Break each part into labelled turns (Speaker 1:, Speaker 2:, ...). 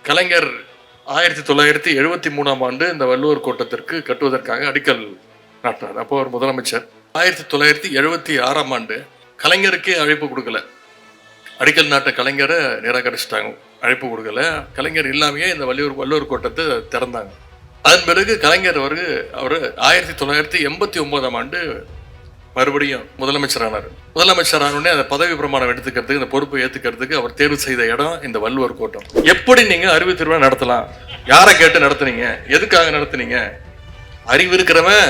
Speaker 1: கலைஞர் 1973ஆம் ஆண்டு இந்த வள்ளுவர் கோட்டத்திற்கு கட்டுவதற்காக அடிக்கல் நாட்டினார். அப்போ ஒரு முதலமைச்சர். 1976ஆம் ஆண்டு கலைஞருக்கே அழைப்பு கொடுக்கல, அடிக்கல் நாட்ட கலைஞரை நிராகரிச்சிட்டாங்க. அழைப்பு கொடுக்கல, கலைஞர் இல்லாமையே இந்த வள்ளுவர் கோட்டத்தை திறந்தாங்க. அதன் பிறகு கலைஞர் அவர் 1989ஆம் ஆண்டு மறுபடியும் முதலமைச்சரானார். முதலமைச்சரானே அந்த பதவி பிரமாணம் எடுத்துக்கிறதுக்கு, இந்த பொறுப்பை ஏற்றுக்கிறதுக்கு அவர் தேர்வு செய்த இடம் இந்த வள்ளுவர் கோட்டம். எப்படி நீங்க அறிவு திருவிழா நடத்தலாம்? யாரை கேட்டு நடத்துனீங்க? எதுக்காக நடத்துனீங்க? அறிவு இருக்கிறவன்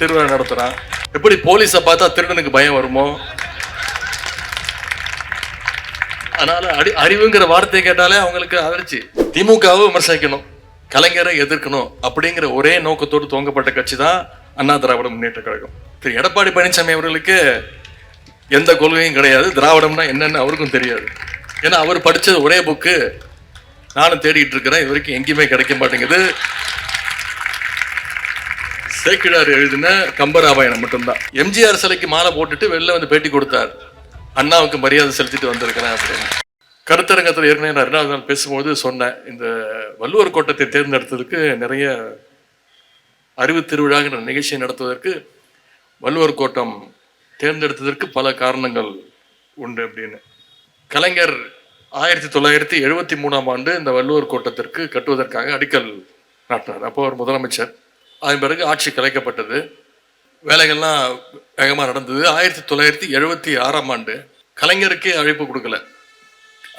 Speaker 1: திருவிழா நடத்துறான். எப்படி போலீஸை பார்த்தா திருடனுக்கு பயம் வருமோ, அதனால அறிவுங்கிற வார்த்தையை கேட்டாலே அவங்களுக்கு அதிர்ச்சி. திமுகவை விமர்சிக்கணும், கலைஞரை எதிர்க்கணும் அப்படிங்கிற ஒரே நோக்கத்தோடு துவங்கப்பட்ட கட்சி தான் அண்ணா திராவிட முன்னேற்ற கழகம். திரு எடப்பாடி பழனிசாமி அவர்களுக்கு எந்த கொள்கையும் கிடையாது, திராவிடம்னா என்னன்னு அவருக்கும் தெரியாது. ஏன்னா அவர் படிச்சது ஒரே புக்கு, நானும் தேடிட்டு இருக்கிறேன், இது வரைக்கும் எங்கேயுமே கிடைக்க மாட்டேங்குது. சேக்கிழார் எழுதின கம்பராமாயணம் மட்டும்தான். எம்ஜிஆர் சிலைக்கு மாலை போட்டுட்டு வெளில வந்து பேட்டி கொடுத்தார், அண்ணாவுக்கு மரியாதை செலுத்திட்டு வந்திருக்கிறேன் அப்படின்னு. கருத்தரங்கத்தில் ஏற்கனவே நான் 2வது நாள் பேசும்போது சொன்னேன், இந்த வள்ளுவர் கோட்டத்தை தேர்ந்தெடுத்ததுக்கு நிறைய அறிவு திருவிழாங்கிற நிகழ்ச்சியை நடத்துவதற்கு வள்ளுவர் கோட்டம் தேர்ந்தெடுத்ததற்கு பல காரணங்கள் உண்டு அப்படின்னு. கலைஞர் 1973ஆம் ஆண்டு இந்த வள்ளுவர் கோட்டத்திற்கு கட்டுவதற்காக அடிக்கல் நாட்டினார். அப்போ ஒரு முதலமைச்சர். அதன் பிறகு ஆட்சி கலைக்கப்பட்டது, வேலைகள்லாம் வேகமாக நடந்தது. 1976ஆம் ஆண்டு கலைஞருக்கே அழைப்பு கொடுக்கல,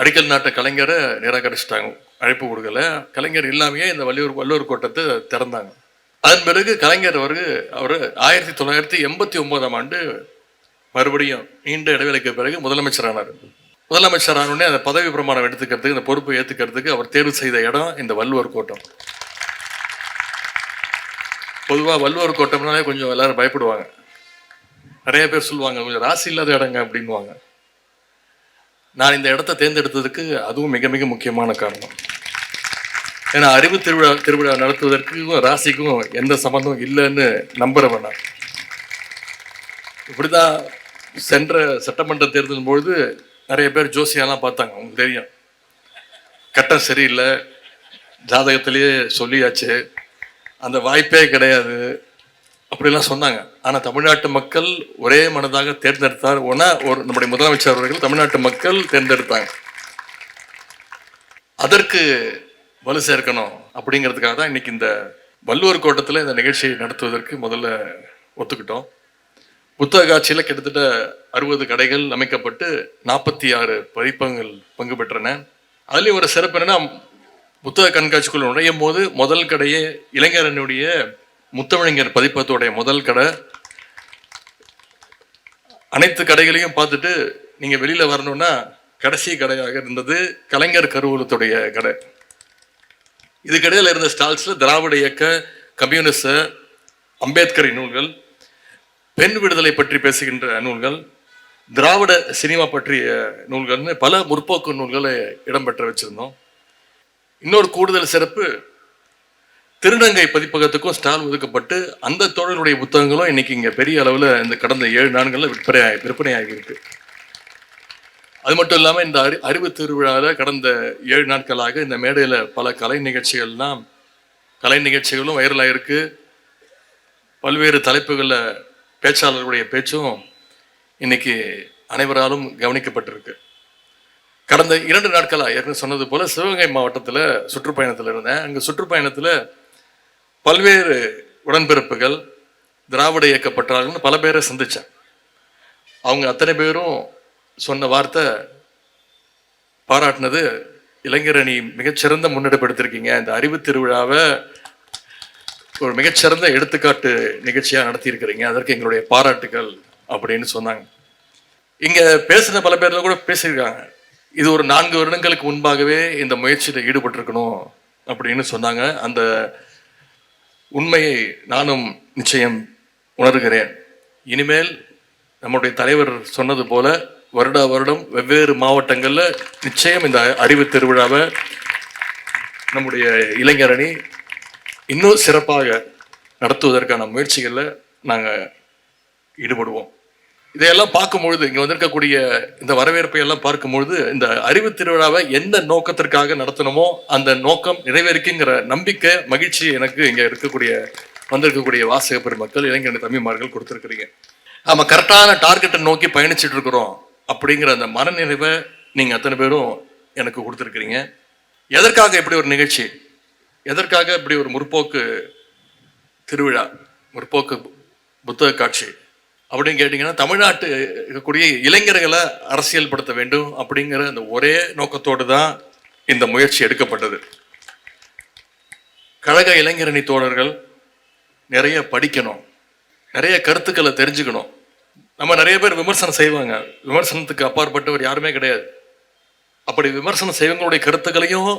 Speaker 1: அடிக்கல் நாட்ட கலைஞரை நிராகரிச்சிட்டாங்க. அழைப்பு கொடுக்கல, கலைஞர் இல்லாமையே இந்த வள்ளுவர் கோட்டத்தை திறந்தாங்க. அதன் பிறகு கலைஞர் அவர் 1989ஆம் ஆண்டு மறுபடியும் நீண்ட இடைவெளிக்கு பிறகு முதலமைச்சரானார். முதலமைச்சரானே அந்த பதவி பிரமாணம் எடுத்துக்கிறதுக்கு, இந்த பொறுப்பை ஏற்றுக்கிறதுக்கு அவர் தேர்வு செய்த இடம் இந்த வள்ளுவர் கோட்டம். பொதுவாக வள்ளுவர் கோட்டம்னாலே கொஞ்சம் எல்லாரும் பயப்படுவாங்க. நிறைய பேர் சொல்லுவாங்க, கொஞ்சம் ராசி இல்லாத இடங்க அப்படின்வாங்க. நான் இந்த இடத்த தேர்ந்தெடுத்ததுக்கு அதுவும் மிக மிக முக்கியமான காரணம். ஏன்னா அறிவு திருவிழா நடத்துவதற்கும் ராசிக்கும் எந்த சம்பந்தம் இல்லைன்னு நம்புறவன் நான். இப்படிதான் சென்ற சட்டமன்ற தேர்தலின் பொழுது நிறைய பேர் ஜோசியெல்லாம் பார்த்தாங்க. உங்களுக்கு தெரியும், கட்டம் சரியில்லை, ஜாதகத்திலேயே சொல்லியாச்சு, அந்த வாய்ப்பே கிடையாது அப்படிலாம் சொன்னாங்க. ஆனால் தமிழ்நாட்டு மக்கள் ஒரே மனதாக தேர்ந்தெடுத்தார். நம்முடைய முதலமைச்சர் அவர்கள் தமிழ்நாட்டு மக்கள் தேர்ந்தெடுத்தாங்க. அதற்கு வலு சேர்க்கணும் அப்படிங்கிறதுக்காக தான் இன்னைக்கு இந்த வள்ளுவர் கோட்டத்தில் இந்த நிகழ்ச்சியை நடத்துவதற்கு முதல்ல ஒத்துக்கிட்டோம். புத்தக காட்சியில் கிட்டத்தட்ட 60 கடைகள் அமைக்கப்பட்டு 46 பதிப்பகங்கள் பங்கு பெற்றன. அதுலேயும் ஒரு சிறப்பு என்னன்னா, புத்தக கண்காட்சிக்குள்ள நுழையும் போது முதல் கடையே இளைஞரனுடைய முத்தமிழர் பதிப்பகத்துடைய முதல் கடை. அனைத்து கடைகளையும் பார்த்துட்டு நீங்கள் வெளியில் வரணும்னா கடைசி கடையாக இருந்தது கலைஞர் கருவூலத்துடைய கடை. இதுக்கிடையில் இருந்த ஸ்டால்ஸில் திராவிட இயக்க, கம்யூனிஸ்ட, அம்பேத்கரின் நூல்கள், பெண் விடுதலை பற்றி பேசுகின்ற நூல்கள், திராவிட சினிமா பற்றிய நூல்கள்னு பல முற்போக்கு நூல்களை இடம்பெற்ற வச்சிருந்தோம். இன்னொரு கூடுதல் சிறப்பு, திருநங்கை பதிப்பகத்துக்கும் ஸ்டால் ஒதுக்கப்பட்டு அந்த தோழர்களுடைய புத்தகங்களும் இன்னைக்கு இங்கே பெரிய அளவில் இந்த கடந்த 7 நாட்களில் விற்பனையாகியிருக்கு. அது மட்டும் இல்லாமல் இந்த அறிவு திருவிழாவில் கடந்த 7 நாட்களாக இந்த மேடையில் பல கலை நிகழ்ச்சிகளும் வைரலாக இருக்கு. பல்வேறு தலைப்புகளில் பேச்சாளர்களுடைய பேச்சும் இன்னைக்கு அனைவராலும் கவனிக்கப்பட்டிருக்கு. கடந்த 2 நாட்களாக ஏற்கனவே சொன்னது போல சிவகங்கை மாவட்டத்தில் சுற்றுப்பயணத்தில் இருந்தேன். அங்கே சுற்றுப்பயணத்தில் பல்வேறு உடன்பிறப்புகள், திராவிட இயக்கப்பட்டார்கள்னு பல பேரை சந்தித்தேன். அவங்க அத்தனை பேரும் சொன்ன வார்த்தை, பாராட்டினது, இளைஞர் அணி மிகச்சிறந்த முன்னெடுப்பு எடுத்திருக்கீங்க, இந்த அறிவு திருவிழாவை ஒரு மிகச்சிறந்த எடுத்துக்காட்டு நிகழ்ச்சியாக நடத்தியிருக்கிறீங்க, அதற்கு எங்களுடைய பாராட்டுகள் அப்படின்னு சொன்னாங்க. இங்கே பேசின பல பேர்ல கூட பேசியிருக்காங்க, இது ஒரு 4 வருடங்களுக்கு முன்பாகவே இந்த முயற்சியில் ஈடுபட்டிருக்கணும் அப்படின்னு சொன்னாங்க. அந்த உண்மையை நானும் நிச்சயம் உணர்கிறேன். இனிமேல் நம்முடைய தலைவர் சொன்னது போல வருடம் வெவ்வேறு மாவட்டங்களில் நிச்சயம் இந்த அறிவு திருவிழாவை நம்முடைய இளைஞர் அணி இன்னும் சிறப்பாக நடத்துவதற்கான முயற்சிகளில் நாங்கள் ஈடுபடுவோம். இதையெல்லாம் பார்க்கும்பொழுது, இங்க வந்திருக்கக்கூடிய இந்த வரவேற்பை எல்லாம் பார்க்கும்பொழுது, இந்த அறிவு திருவிழாவை எந்த நோக்கத்திற்காக நடத்தணுமோ அந்த நோக்கம் நிறைவேறிக்குங்கிற நம்பிக்கை, மகிழ்ச்சி எனக்கு இங்க வந்திருக்கக்கூடிய வாசக பெருமக்கள், இளைஞர் தம்பிமார்கள் கொடுத்துருக்கிறீங்க. நம்ம கரெக்டான டார்கெட்டை நோக்கி பயணிச்சுட்டு இருக்கிறோம் அப்படிங்கிற அந்த மனநிறைவை நீங்க அத்தனை பேரும் எனக்கு கொடுத்துருக்கிறீங்க. எதற்காக இப்படி ஒரு நிகழ்ச்சி, எதற்காக இப்படி ஒரு முற்போக்கு திருவிழா, முற்போக்கு புத்தக காட்சி அப்படின்னு கேட்டீங்கன்னா, தமிழ்நாட்டு இருக்கக்கூடிய இளைஞர்களை அரசியல்படுத்த வேண்டும் அப்படிங்கிற அந்த ஒரே நோக்கத்தோடு தான் இந்த முயற்சி எடுக்கப்பட்டது. கழக இளைஞரணி தோழர்கள் நிறைய படிக்கணும், நிறைய கருத்துக்களை தெரிஞ்சுக்கணும். நம்ம நிறைய பேர் விமர்சனம் செய்வாங்க, விமர்சனத்துக்கு அப்பாற்பட்டவர் யாருமே கிடையாது. அப்படி விமர்சனம் செய்வங்களுடைய கருத்துக்களையும்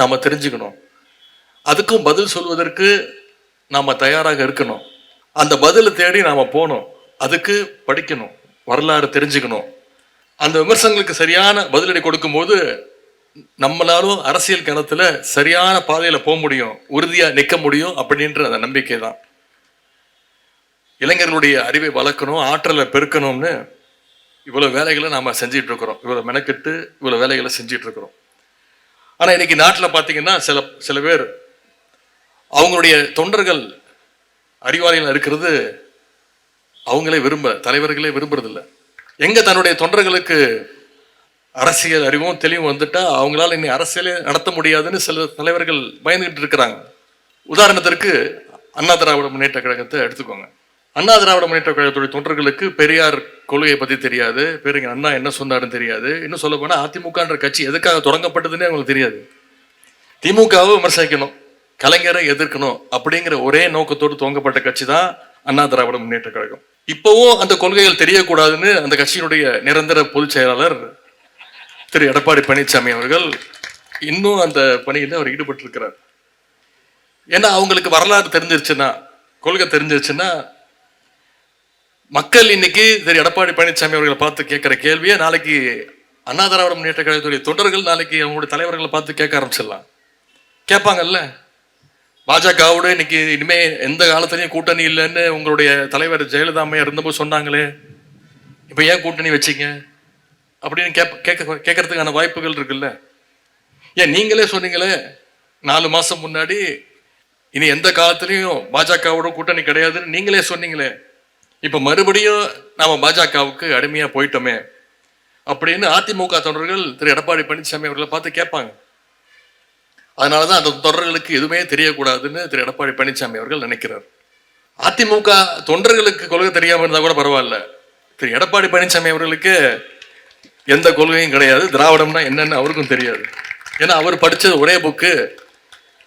Speaker 1: நாம தெரிஞ்சுக்கணும், அதுக்கும் பதில் சொல்வதற்கு நாம தயாராக இருக்கணும். அந்த பதிலை தேடி நாம போகணும், அதுக்கு படிக்கணும், வரலாறு தெரிஞ்சுக்கணும். அந்த விமர்சனங்களுக்கு சரியான பதிலடி கொடுக்கும்போது நம்மளாலும் அரசியல் களத்துல சரியான பாதையில போக முடியும், உறுதியா நிற்க முடியும் அப்படின்ற அந்த நம்பிக்கை தான். இளைஞர்களுடைய அறிவை வளர்க்கணும், ஆற்றலை பெருக்கணும்னு இவ்வளவு வேலைகளை நாம செஞ்சிட்டு இருக்கிறோம், இவ்வளவு மெனக்கெட்டு இவ்வளவு வேலைகளை செஞ்சிட்டு இருக்கிறோம். ஆனா இன்னைக்கு நாட்டில் பார்த்தீங்கன்னா சில பேர் அவங்களுடைய தொண்டர்கள் அறிவாளிகள் இருக்கிறது அவங்களே தலைவர்களே விரும்புறதில்லை. எங்க தன்னுடைய தொண்டர்களுக்கு அரசியல் அறிவும் தெளிவும் வந்துட்டா அவங்களால இனி அரசியலே நடத்த முடியாதுன்னு சில தலைவர்கள் பயந்துகிட்டு இருக்கிறாங்க. உதாரணத்திற்கு அண்ணா திராவிட முன்னேற்ற கழகத்தை எடுத்துக்கோங்க. அண்ணா திராவிட முன்னேற்ற கழகத்துடைய தொண்டர்களுக்கு பெரியார் கொள்கையை பத்தி தெரியாது, பேருங்க அண்ணா என்ன சொன்னாருன்னு தெரியாது. இன்னும் சொல்ல போனா அதிமுகன்ற கட்சி எதுக்காக தொடங்கப்பட்டதுன்னே அவங்களுக்கு தெரியாது. திமுகவை விமர்சிக்கணும், கலைஞரை எதிர்க்கணும் அப்படிங்கிற ஒரே நோக்கத்தோடு துவங்கப்பட்ட கட்சி தான் அண்ணா திராவிட முன்னேற்ற கழகம். இப்பவும் அந்த கொள்கைகள் தெரியக்கூடாதுன்னு அந்த கட்சியினுடைய நிரந்தர பொதுச் செயலாளர் திரு எடப்பாடி பழனிசாமி அவர்கள் இன்னும் அந்த பணியில் அவர் ஈடுபட்டு இருக்கிறார். ஏன்னா அவங்களுக்கு வரலாறு தெரிஞ்சிருச்சுன்னா, கொள்கை தெரிஞ்சிருச்சுன்னா, மக்கள் இன்னைக்கு திரு எடப்பாடி பழனிசாமி அவர்களை பார்த்து கேட்கிற கேள்வியை நாளைக்கு அண்ணா திராவிட முன்னேற்ற கழகத்துடைய தொண்டர்கள் நாளைக்கு அவங்களுடைய தலைவர்களை பார்த்து கேட்க ஆரம்பிச்சிடலாம். கேட்பாங்கல்ல, பாஜகவோட இன்னைக்கு இனிமே எந்த காலத்திலையும் கூட்டணி இல்லைன்னு உங்களுடைய தலைவர் ஜெயலலிதா அம்மையா இருந்தபோது சொன்னாங்களே, இப்ப ஏன் கூட்டணி வச்சிங்க அப்படின்னு கேட்கறதுக்கான வாய்ப்புகள் இருக்குல்ல. ஏன் நீங்களே சொன்னீங்களே 4 மாசம் முன்னாடி இனி எந்த காலத்திலையும் பாஜகவோட கூட்டணி கிடையாதுன்னு நீங்களே சொன்னீங்களே, இப்ப மறுபடியும் நாம பாஜகவுக்கு அடிமையா போயிட்டோமே அப்படின்னு அதிமுக தொண்டர்கள் திரு எடப்பாடி பழனிசாமி அவர்களை பார்த்து கேட்பாங்க. அதனாலதான் அந்த தொண்டர்களுக்கு எதுவுமே தெரியக்கூடாதுன்னு திரு எடப்பாடி பழனிசாமி அவர்கள் நினைக்கிறார். அதிமுக தொண்டர்களுக்கு கொள்கை தெரியாம இருந்தா கூட பரவாயில்ல, திரு எடப்பாடி பழனிசாமி அவர்களுக்கு எந்த கொள்கையும் கிடையாது, திராவிடம்னா என்னன்னு அவருக்கும் தெரியாது. ஏன்னா அவர் படிச்சது ஒரே புக்கு,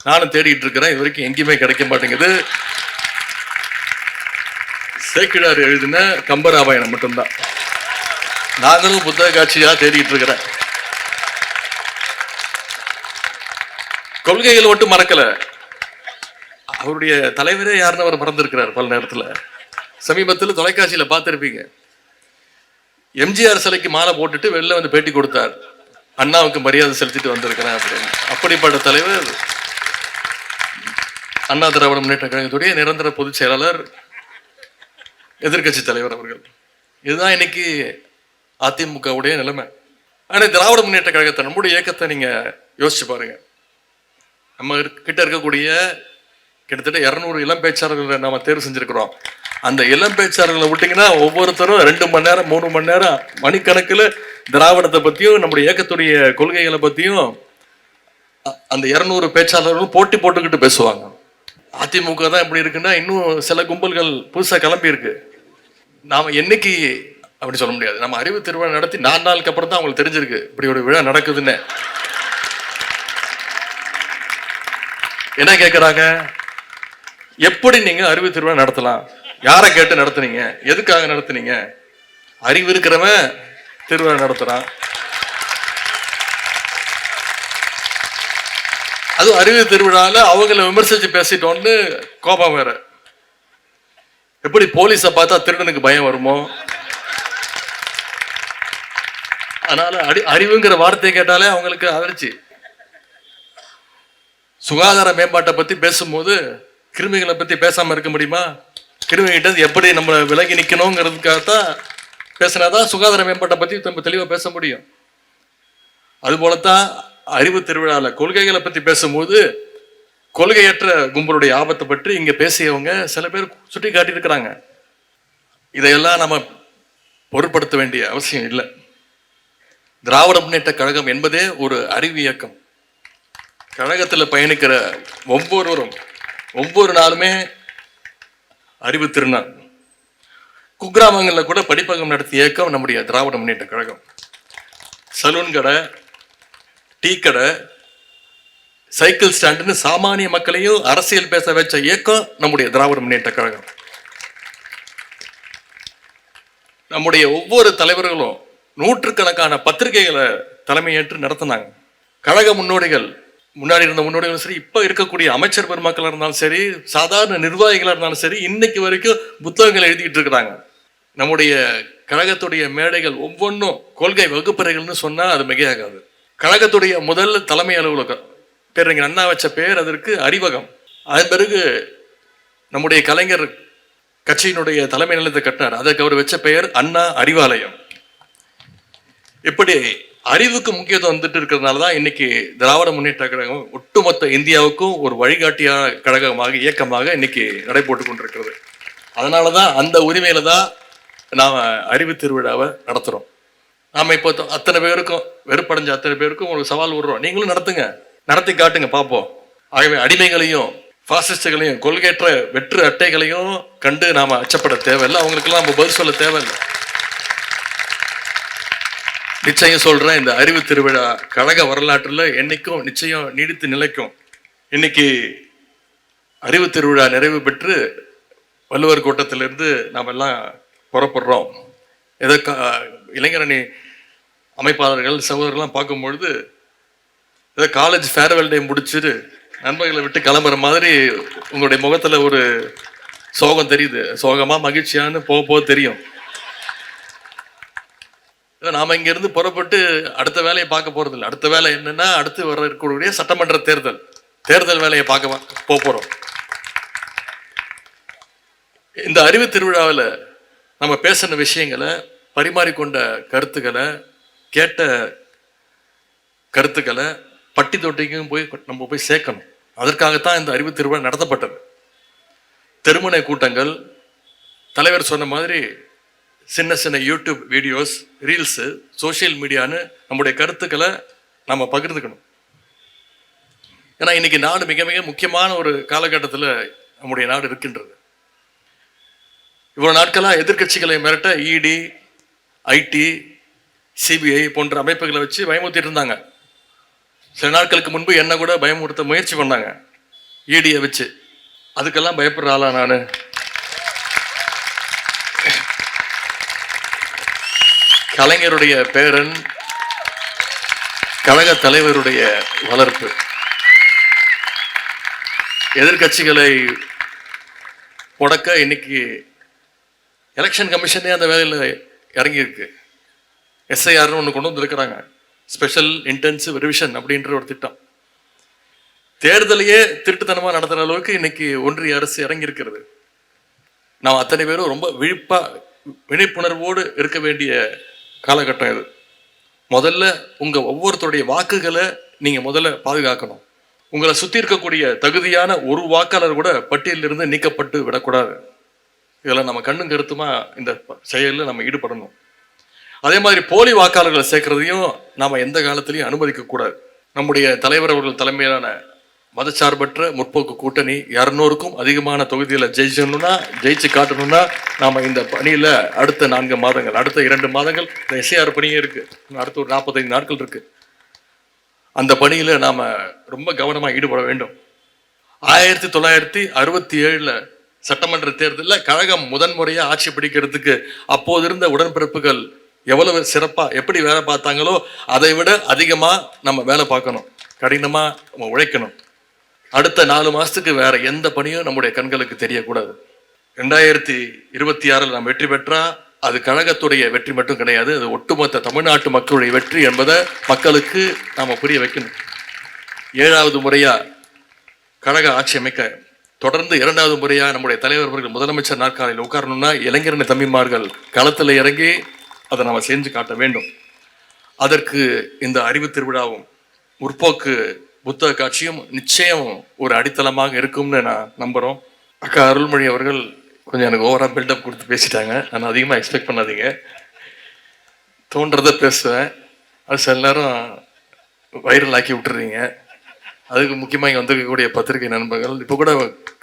Speaker 1: நானும் தேடிட்டு இருக்கிறேன், இது வரைக்கும் எங்கேயுமே கிடைக்க மாட்டேங்குது. சேக்கிழார் எழுதின கம்பராமாயணம் மட்டும்தான். நாங்களும் புத்தக காட்சியா தேடிட்டு இருக்கிறேன். கொள்கைகள் மட்டும் மறக்கல, அவருடைய தலைவரே யாருன்னு அவர் மறந்திருக்கிறார் பல நேரத்தில். சமீபத்தில் தொலைக்காட்சியில பார்த்திருப்பீங்க, எம்ஜிஆர் சிலைக்கு மாலை போட்டுட்டு வெளில வந்து பேட்டி கொடுத்தார், அண்ணாவுக்கு மரியாதை செலுத்திட்டு வந்திருக்கிறேன் அப்படின்னு. அப்படிப்பட்ட தலைவர் அண்ணா திராவிட முன்னேற்ற கழகத்துடைய நிரந்தர பொதுச் செயலாளர், எதிர்கட்சி தலைவர் அவர்கள். இதுதான் இன்னைக்கு அதிமுகவுடைய நிலைமை. ஆனா திராவிட முன்னேற்ற கழகத்தை, நம்முடைய இயக்கத்தை நீங்க யோசிச்சு பாருங்க. நம்ம கிட்ட இருக்கக்கூடிய கிட்டத்தட்ட 200 இளம் பேச்சாளர்களை நாம தேர்வு செஞ்சிருக்கிறோம். அந்த இளம் பேச்சாளர்களை விட்டீங்கன்னா ஒவ்வொருத்தரும் 2 மணி நேரம் 3 மணி நேரம் மணிக்கணக்கில் திராவிடத்தை பத்தியும் நம்முடைய இயக்கத்துடைய கொள்கைகளை பத்தியும் அந்த 200 பேச்சாளர்களும் போட்டி போட்டுக்கிட்டு பேசுவாங்க. அதிமுக தான் எப்படி இருக்குன்னா, இன்னும் சில கும்பல்கள் புதுசா கிளம்பி இருக்கு. நாம என்னைக்கு அப்படி சொல்ல முடியாது. நம்ம அறிவு திருவிழா நடத்தி 4 நாளுக்கு அப்புறம் தான் அவங்களுக்கு தெரிஞ்சிருக்கு இப்படி ஒரு விழா நடக்குதுன்னு. என்ன கேட்கறாங்க, எப்படி நீங்க அறிவு திருவிழா நடத்தலாம், யாரை கேட்டு நடத்துனீங்க, எதுக்காக நடத்துனீங்க? அறிவு இருக்கிறவன் திருவிழா நடத்துறான், அதுவும் அறிவு திருவிழால அவங்கள விமர்சிச்சு பேசிட்டோன்னு கோபம் வேற. எப்படி போலீஸை பார்த்தா திருடனுக்கு பயம் வருமோ, அதனால அறிவுங்கிற வார்த்தையை கேட்டாலே அவங்களுக்கு அதிர்ச்சி. சுகாதார மேம்பாட்டை பத்தி பேசும்போது கிருமிகளை பத்தி பேசாம இருக்க முடியுமா? கிருமிகிட்ட எப்படி நம்ம விலகி நிக்கணுங்கிறதுக்காகத்தான் பேசினாதான் சுகாதார மேம்பாட்டை பற்றி நம்ம தெளிவாக பேச முடியும். அதுபோலத்தான் அறிவு திருவிழாவில் கொள்கைகளை பற்றி பேசும்போது கொள்கையற்ற கும்பலுடைய ஆபத்தை பற்றி இங்க பேசியவங்க சில பேர் சுட்டி காட்டியிருக்கிறாங்க. இதையெல்லாம் நம்ம பொருட்படுத்த வேண்டிய அவசியம் இல்லை. திராவிட முன்னேற்ற கழகம் என்பதே ஒரு அறிவு இயக்கம். கழகத்தில் பயணிக்கிற ஒவ்வொருவரும் ஒவ்வொரு நாளுமே அறிவு திருநாள். குக்கிராமங்களில் கூட படிப்பகம் நடத்திய இயக்கம் நம்முடைய திராவிட முன்னேற்ற கழகம். சலூன் கடை, டீ கடை, சைக்கிள் ஸ்டாண்டுன்னு சாமானிய மக்களையும் அரசியல் பேச வச்ச இயக்கம் நம்முடைய திராவிட முன்னேற்ற கழகம். நம்முடைய ஒவ்வொரு தலைவர்களும் நூற்றுக்கணக்கான பத்திரிகைகளை தலைமையேற்று நடத்தினாங்க. கழக முன்னோடிகள், முன்னாடி இருந்த முன்னோடிகளும் சரி, இப்ப இருக்கக்கூடிய அமைச்சர் பெருமக்களா இருந்தாலும் சரி, சாதாரண நிர்வாகிகளா இருந்தாலும் சரி, இன்னைக்கு வரைக்கும் புத்தகங்கள் எழுதிட்டு இருக்கிறாங்க. நம்முடைய கழகத்துடைய மேடைகள் ஒவ்வொன்றும் கொள்கை வகுப்பறைகள்னு சொன்னா அது மிகையாகாது. கழகத்துடைய முதல் தலைமை அலுவலகம் பேர் அண்ணா வச்ச பேர் அதற்கு அறிவகம். அதன் பிறகு நம்முடைய கலைஞர் கட்சியினுடைய தலைமை நிலையத்தை கட்டினார், அதற்கு அவர் வச்ச பெயர் அண்ணா அறிவாலயம். இப்படி அறிவுக்கு முக்கியத்துவம் வந்துட்டு இருக்கிறதுனால தான் இன்னைக்கு திராவிட முன்னேற்ற கழகம் ஒட்டுமொத்த இந்தியாவுக்கும் ஒரு வழிகாட்டியான கழகமாக இயக்கமாக இன்னைக்கு நடைபோட்டு கொண்டிருக்கிறது. அதனால தான் அந்த உரிமையில தான் நாம் அறிவு திருவிழாவை நடத்துகிறோம். நாம் இப்போ அத்தனை பேருக்கும் வெறுப்படைஞ்ச அத்தனை பேருக்கும் ஒரு சவால் விடுறோம், நீங்களும் நடத்துங்க, நடத்தி காட்டுங்க பார்ப்போம். ஆகவே அடிமைகளையும் பாசிஸ்டுகளையும் கொள்கையற்ற வெற்று அட்டைகளையும் கண்டு நாம அச்சப்பட தேவையில்லை, அவங்களுக்கெல்லாம் நம்ம பதில் சொல்ல தேவையில்லை. நிச்சயம் சொல்றேன், இந்த அறிவு திருவிழா கழக வரலாற்றில் என்னைக்கும் நிச்சயம் நீடித்து நிலைக்கும். இன்னைக்கு அறிவு திருவிழா நிறைவு பெற்று வள்ளுவர் கோட்டத்திலிருந்து நாம் எல்லாம் புறப்படுறோம். ஏதோ இளைஞரணி அமைப்பாளர்கள் சகோதரர்கள்லாம் பார்க்கும்பொழுது ஏதோ காலேஜ் ஃபேர்வெல் டே முடிச்சுட்டு நண்பர்களை விட்டு கிளம்புற மாதிரி உங்களுடைய முகத்துல ஒரு சோகம் தெரியுது. சோகமா மகிழ்ச்சியான்னு போக தெரியும். நாம இங்க இருந்து புறப்பட்டு அடுத்த வேலையை பார்க்க போறது இல்லை. அடுத்த வேலை என்னன்னா, அடுத்து வர இருக்கக்கூடிய சட்டமன்ற தேர்தல் வேலையை பார்க்க போறோம். இந்த அறிவு திருவிழாவில் நம்ம பேசின விஷயங்களை, பரிமாறிக்கொண்ட கருத்துக்களை, கேட்ட கருத்துக்களை பட்டி தொட்டிக்கும் நம்ம போய் சேர்க்கணும். அதற்காகத்தான் இந்த அறிவு திருவிழா நடத்தப்பட்டது. தெருமுனை கூட்டங்கள், தலைவர் சொன்ன மாதிரி சின்ன சின்ன யூடியூப் வீடியோஸ், ரீல்ஸு, சோசியல் மீடியான்னு நம்முடைய கருத்துக்களை நம்ம பகிர்ந்துக்கணும். ஏன்னா இன்னைக்கு நாடு மிக மிக முக்கியமான ஒரு காலகட்டத்தில் நம்முடைய நாடு இருக்கின்றது. இவ்வளவு நாட்களாக எதிர்கட்சிகளை மிரட்ட இடி, ஐடி, சிபிஐ போன்ற அமைப்புகளை வச்சு பயமுறுத்திட்டு இருந்தாங்க. சில நாட்களுக்கு முன்பு என்ன கூட பயமுறுத்த முயற்சி பண்ணாங்க ஈடியை வச்சு. அதுக்கெல்லாம் பயப்படுற ஆளா நான்? கலைஞருடைய பேரன், கழக தலைவருடைய வளர்ப்பு, எதிர்கட்சிகளை முடக்க இன்னைக்கு எலெக்ஷன் கமிஷனே அந்த வேலையில் இறங்கியிருக்கு. எஸ்ஐஆர்னு ஒன்று கொண்டு வந்துருக்கிறாங்க, ஸ்பெஷல் இன்டென்சிவ் ரிவிஷன் அப்படின்ற ஒரு திட்டம். தேர்தலையே திருட்டுத்தனமாக நடத்துகிற அளவுக்கு இன்னைக்கு ஒன்றிய அரசு இறங்கி இருக்கிறது. நாம் அத்தனை பேரும் ரொம்ப விழிப்புணர்வோடு இருக்க வேண்டிய காலகட்டம் இது. முதல்ல உங்கள் ஒவ்வொருத்தருடைய வாக்குகளை நீங்கள் முதல்ல பாதுகாக்கணும். உங்களை சுற்றி இருக்கக்கூடிய தகுதியான ஒரு வாக்காளர் கூட பட்டியலிருந்து நீக்கப்பட்டு விடக்கூடாது. இதில் நம்ம கண்ணும் கருத்துமா இந்த செயலில் நம்ம ஈடுபடணும். அதே மாதிரி போலி வாக்காளர்களை சேர்க்கறதையும் நாம் எந்த காலத்திலையும் அனுமதிக்கக்கூடாது. நம்முடைய தலைவர் அவர்கள் தலைமையிலான மதச்சார்பற்ற முற்போக்கு கூட்டணி 200க்கும் அதிகமான தொகுதியில் ஜெயிச்சு காட்டணும்னா நாம் இந்த பணியில் அடுத்த 4 மாதங்கள், அடுத்த 2 மாதங்கள் இந்த எஸ்ஐஆர் பணியே இருக்குது, அடுத்த ஒரு 45 நாட்கள் இருக்குது. அந்த பணியில் நாம் ரொம்ப கவனமாக ஈடுபட வேண்டும். 1967 சட்டமன்ற தேர்தலில் கழகம் முதன்முறையாக ஆட்சி பிடிக்கிறதுக்கு அப்போது இருந்த உடன்பிறப்புகள் எவ்வளவு சிறப்பாக எப்படி வேலை பார்த்தாங்களோ அதை விட அதிகமாக நம்ம வேலை பார்க்கணும், கடினமாக நம்ம உழைக்கணும். அடுத்த 4 மாதத்துக்கு வேற எந்த பணியும் நம்முடைய கண்களுக்கு தெரியக்கூடாது. 2026 நாம் வெற்றி பெற்றா அது கழகத்துடைய வெற்றி மட்டும் கிடையாது, அது ஒட்டுமொத்த தமிழ்நாட்டு மக்களுடைய வெற்றி என்பதை மக்களுக்கு நாம் புரிய வைக்கணும். 7வது முறையாக கழக ஆட்சி அமைக்க தொடர்ந்து 2வது முறையாக நம்முடைய தலைவர் அவர்கள் முதலமைச்சர் நாற்காலியில் உட்காரணும்னா இளைஞரணி தம்பிமார்கள் களத்தில் இறங்கி அதை நம்ம செஞ்சு காட்ட வேண்டும். அதற்கு இந்த அறிவு திருவிழாவும் முற்போக்கு புத்தக காட்சியும் நிச்சயம் ஒரு அடித்தளமாக இருக்கும்னு நான் நம்புகிறோம். அக்கா அருள்மொழி அவர்கள் கொஞ்சம் எனக்கு ஓவரா பில்டப் கொடுத்து பேசிட்டாங்க. நான் அதிகமாக எக்ஸ்பெக்ட் பண்ணாதீங்க. தோன்றதை பேசுவேன். அது சில நேரம் வைரல் ஆக்கி விட்டுறீங்க. அதுக்கு முக்கியமாக இங்கே வந்திருக்கக்கூடிய பத்திரிகை நண்பர்கள் இப்போ கூட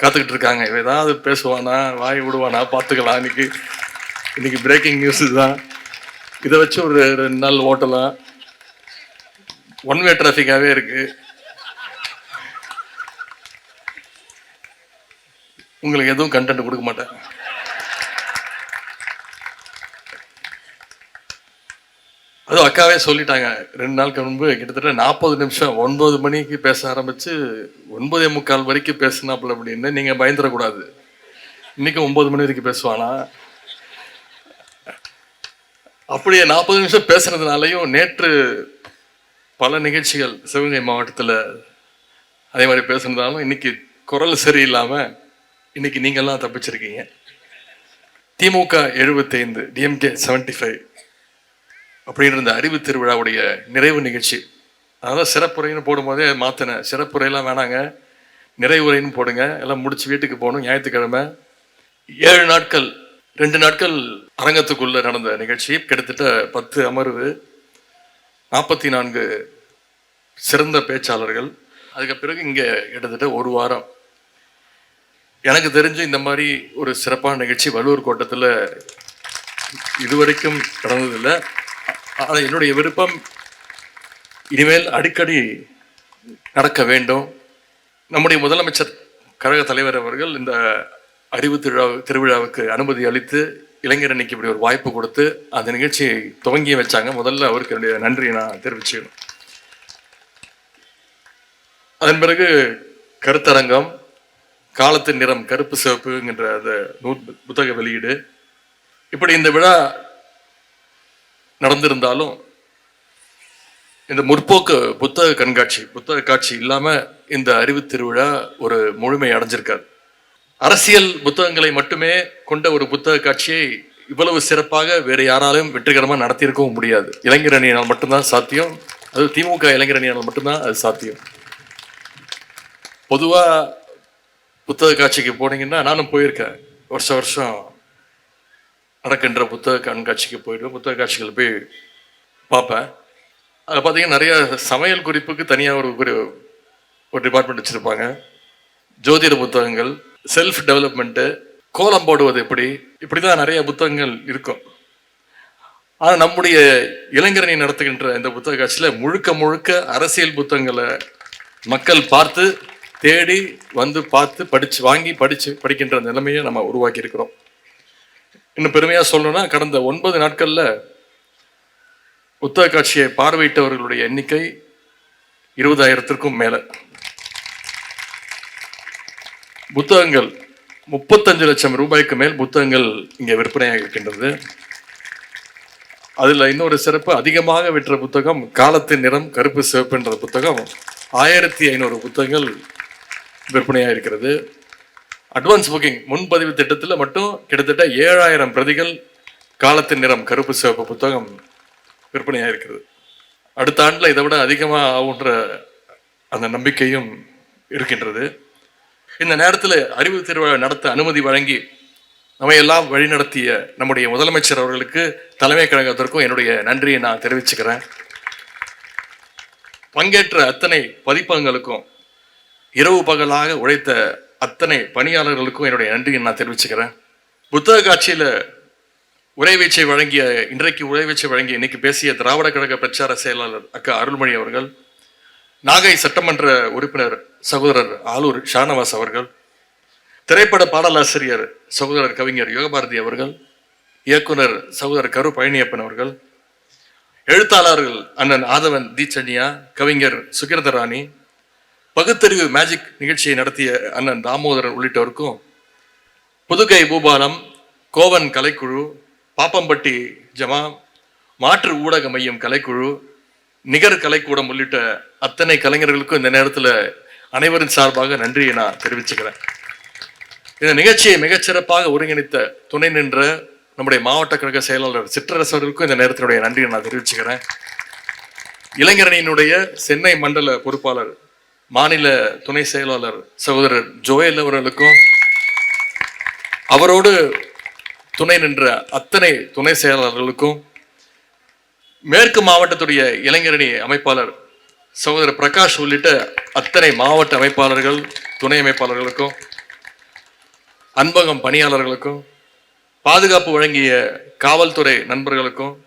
Speaker 1: காத்துக்கிட்டு இருக்காங்க. ஏதாவது பேசுவானா, வாய் விடுவானா, பார்த்துக்கலாம். இன்னைக்கு பிரேக்கிங் நியூஸ் தான். இதை வச்சு ஒரு 2 நாள் ஓட்டலாம். ஒன் வே டிராஃபிக்காகவே இருக்கு. உங்களுக்கு எதுவும் கண்டென்ட் கொடுக்க மாட்டேன். அதுவும் அக்காவே சொல்லிட்டாங்க 2 நாளுக்கு முன்பு கிட்டத்தட்ட 40 நிமிஷம் 9 மணிக்கு பேச ஆரம்பிச்சு 9:45 வரைக்கும் பேசினாப்புல அப்படின்னு. நீங்க பயந்துடக்கூடாது. இன்னைக்கு 9 மணி வரைக்கும் பேசுவானா? அப்படியே 40 நிமிஷம் பேசுறதுனாலையும் நேற்று பல நிகழ்ச்சிகள் சிவகங்கை மாவட்டத்தில் அதே மாதிரி பேசுனதாலும் இன்னைக்கு குரல் சரியில்லாம இன்னைக்கு நீங்கெல்லாம் தப்பிச்சிருக்கீங்க. திமுக 75, டிஎம்கே 75 அப்படின்ற இந்த அறிவு திருவிழாவுடைய நிறைவு நிகழ்ச்சி. அதான் சிறப்புரைன்னு போடும்போதே மாற்றினேன். சிறப்புரையெல்லாம் வேணாங்க, நிறைவுரைன்னு போடுங்க. எல்லாம் முடிச்சு வீட்டுக்கு போகணும். ஞாயிற்றுக்கிழமை 7 நாட்கள் 2 நாட்கள் அரங்கத்துக்குள்ள நடந்த நிகழ்ச்சி. கிட்டத்தட்ட 10 அமர்வு, 44 சிறந்த பேச்சாளர்கள். அதுக்கு பிறகு இங்கே கிட்டத்தட்ட 1 வாரம். எனக்கு தெரிஞ்சு இந்த மாதிரி ஒரு சிறப்பான நிகழ்ச்சி வள்ளுவர் கோட்டத்தில் இதுவரைக்கும் நடந்ததில்லை. ஆனால் என்னுடைய விருப்பம் இனிமேல் அடிக்கடி நடக்க வேண்டும். நம்முடைய முதலமைச்சர் கழக தலைவர் அவர்கள் இந்த அறிவு திருவிழாவுக்கு அனுமதி அளித்து இளைஞர் அன்னைக்கு இப்படி ஒரு வாய்ப்பு கொடுத்து அந்த நிகழ்ச்சியை துவங்கி வச்சாங்க. முதல்ல அவருக்கு என்னுடைய நன்றியை நான் தெரிவிச்சுக்கணும். அதன் பிறகு கருத்தரங்கம், காலத்தின் நிறம் கருப்பு சிவப்புங்கிற அந்த புத்தக வெளியீடு, இப்படி இந்த விழா நடந்திருந்தாலும் இந்த முற்போக்கு புத்தக காட்சி இல்லாம இந்த அறிவு திருவிழா ஒரு முழுமை அடைஞ்சிருக்காது. அரசியல் புத்தகங்களை மட்டுமே கொண்ட ஒரு புத்தக காட்சியை இவ்வளவு சிறப்பாக வேறு யாராலும் வெற்றிகரமாக நடத்தியிருக்கவும் முடியாது. இளைஞர் அணியினால் மட்டும்தான் சாத்தியம். அது திமுக இளைஞர் அணியினால் மட்டும்தான் அது சாத்தியம். பொதுவா புத்தக காட்சிக்கு போனீங்கன்னா, நானும் போயிருக்கேன். வருஷம் நடக்கின்ற புத்தக கண்காட்சிக்கு போயிடுவேன். புத்தக காட்சிகள் போய் பார்ப்பேன். அதில் பார்த்தீங்கன்னா நிறைய சமையல் குறிப்புக்கு தனியாக ஒரு டிபார்ட்மெண்ட் வச்சுருப்பாங்க. ஜோதிட புத்தகங்கள், செல்ஃப் டெவலப்மெண்ட்டு, கோலம் போடுவது இப்படி தான் நிறைய புத்தகங்கள் இருக்கும். ஆனால் நம்முடைய இளைஞரணி நடத்துகின்ற இந்த புத்தக காட்சியில் முழுக்க அரசியல் புத்தகங்களை மக்கள் பார்த்து தேடி வந்து பார்த்து வாங்கி படிக்கின்ற நிலைமையை நம்ம உருவாக்கி இருக்கிறோம். இன்னும் பெருமையாக சொல்லணும்னா, கடந்த 9 நாட்களில் புத்தக காட்சியை பார்வையிட்டவர்களுடைய எண்ணிக்கை 20,000க்கும் மேல. புத்தகங்கள் 35 லட்சம் ரூபாய்க்கு மேல் புத்தகங்கள் இங்கே விற்பனையாக இருக்கின்றது. அதில் இன்னொரு சிறப்பு, அதிகமாக விற்ற புத்தகம் காலத்தின் நிறம் கருப்பு சிவப்பு என்ற புத்தகம் 1500 புத்தகங்கள் விற்பனையாக இருக்கிறது. அட்வான்ஸ் புக்கிங் முன்பதிவு திட்டத்தில் மட்டும் கிட்டத்தட்ட 7000 பிரதிகள் காலத்தின் நிறம் கருப்பு சிவப்பு புத்தகம் விற்பனையாக இருக்கிறது. அடுத்த ஆண்டில் இதை விட அதிகமாக ஆகுன்ற அந்த நம்பிக்கையும் இருக்கின்றது. இந்த நேரத்தில் அறிவு திருவிழா நடத்த அனுமதி வழங்கி நம்மையெல்லாம் வழிநடத்திய நம்முடைய முதலமைச்சர் அவர்களுக்கு, தலைமை கழகத்திற்கும் என்னுடைய நன்றியை நான் தெரிவிச்சுக்கிறேன். பங்கேற்ற அத்தனை பதிப்பகங்களுக்கும், இரவு பகலாக உழைத்த அத்தனை பணியாளர்களுக்கும் என்னுடைய நன்றியை நான் தெரிவிச்சுக்கிறேன். புத்தக காட்சியில் இன்றைக்கு உரைவீச்சை வழங்கிய இன்னைக்கு பேசிய திராவிட கழக பிரச்சார செயலாளர் அக்கா அருள்மொழி அவர்கள், நாகை சட்டமன்ற உறுப்பினர் சகோதரர் ஆலூர் ஷானவாஸ் அவர்கள், திரைப்பட பாடலாசிரியர் சகோதரர் கவிஞர் யோகபாரதி அவர்கள், இயக்குனர் சகோதரர் கரு பழனியப்பன் அவர்கள், எழுத்தாளர்கள் அண்ணன் ஆதவன் தீச்சன்யா, கவிஞர் சுகிர்தராணி, பகுத்தறிவு மேஜிக் நிகழ்ச்சியை நடத்திய அண்ணன் தாமோதரன் உள்ளிட்டோருக்கும், புதுகை பூபாலம், கோவன் கலைக்குழு, பாப்பம்பட்டி ஜமா, மாற்று ஊடக மையம் கலைக்குழு, நிகர் கலைக்கூடம் உள்ளிட்ட அத்தனை கலைஞர்களுக்கும் இந்த நேரத்தில் அனைவரின் சார்பாக நன்றியை நான் தெரிவிச்சுக்கிறேன். இந்த நிகழ்ச்சியை மிகச்சிறப்பாக ஒருங்கிணைத்த துணை நின்ற நம்முடைய மாவட்ட கழக செயலாளர் சிற்றரசர்களுக்கும் இந்த நேரத்தினுடைய நன்றியை நான் தெரிவிச்சுக்கிறேன். இளைஞரணியினுடைய சென்னை மண்டல பொறுப்பாளர் மாநில துணை செயலாளர் சகோதரர் ஜோயல் அவர்களுக்கும் அவரோடு துணை நின்ற அத்தனை துணை செயலாளர்களுக்கும் மேற்கு மாவட்டத்துடைய இளைஞரணி அமைப்பாளர் சகோதரர் பிரகாஷ் உள்ளிட்ட அத்தனை மாவட்ட அமைப்பாளர்கள் துணை அமைப்பாளர்களுக்கும் அன்பகம் பணியாளர்களுக்கும் பாதுகாப்பு வழங்கிய காவல்துறை நண்பர்களுக்கும்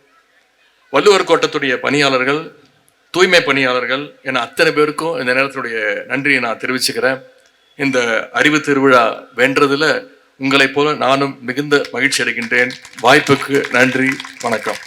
Speaker 1: வள்ளுவர் கோட்டத்துடைய பணியாளர்கள் தூய்மை பணியாளர்கள் என அத்தனை பேருக்கும் இந்த நேரத்தினுடைய நன்றியை நான் தெரிவிச்சுக்கிறேன். இந்த அறிவு திருவிழா வென்றதுல உங்களைப் போல நானும் மிகுந்த மகிழ்ச்சி அடைகின்றேன். வாய்ப்புக்கு நன்றி, வணக்கம்.